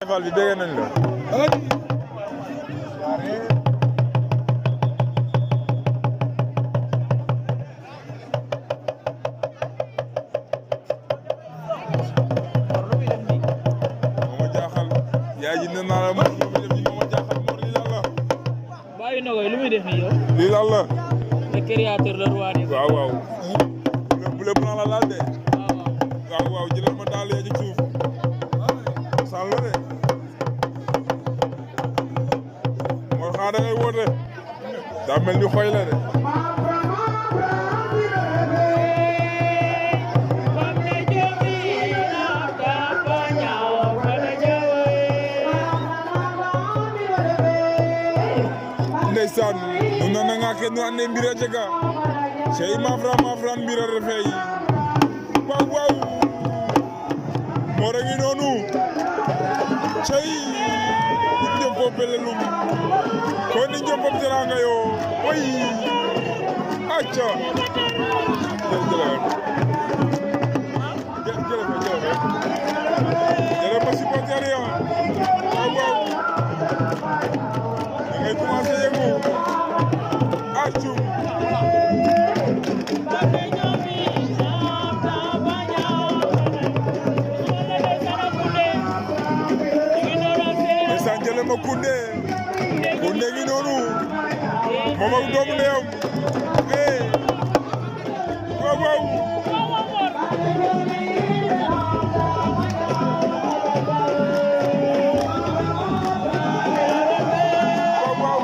Fall bi dégg nañ la. moo jaaxal yaa ji ne naa la moom lu muy def nii moo jaaxal moom lii lan la. bàyyi na ko lu muy def nii yow. lii lan la. le créateur la roi des. waaw waaw. bu lépp naa la laal de. waaw waaw jëlal ma daal yaa ci suuf. sànq la de. moo xanaa da ngay woote. daa mel ni xoy la de. ndeysaan nu nana nga ke nu ande mbira jega sey mafran mbira refey waaw waaw moo rangi noonu sey njom fo belelum ko ni njom fo teranga yo oy acca jere ma supporter ya waaw waaw ngay commencé yëngu accu ndeysaan jële ma kunde ngi noonu moom ak doomu ndeyam waaw waaw waaw waaw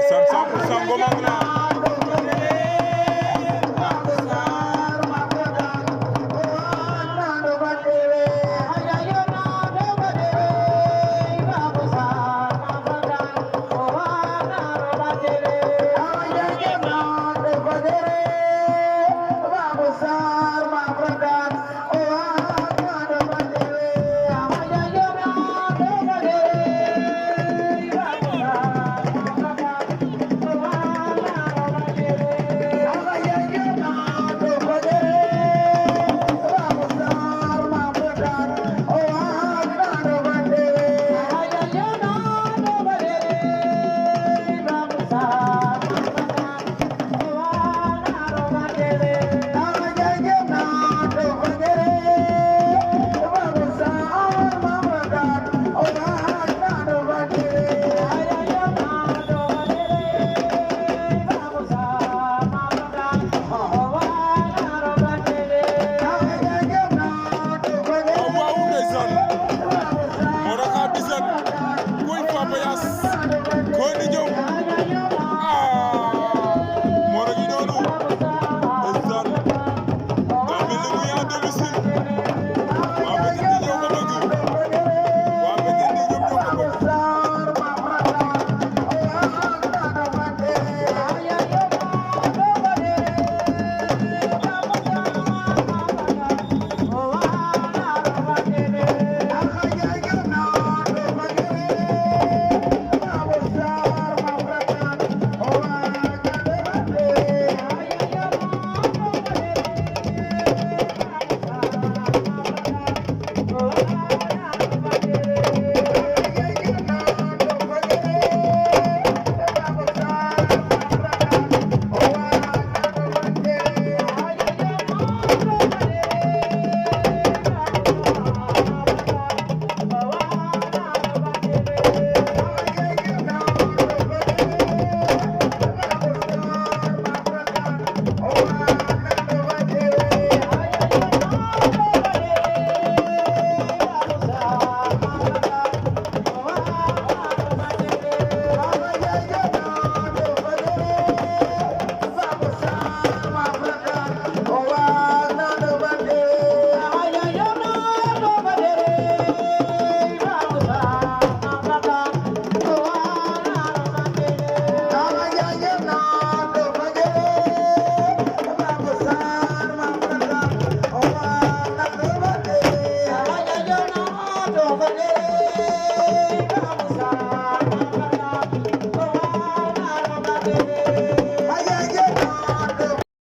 100% Ngom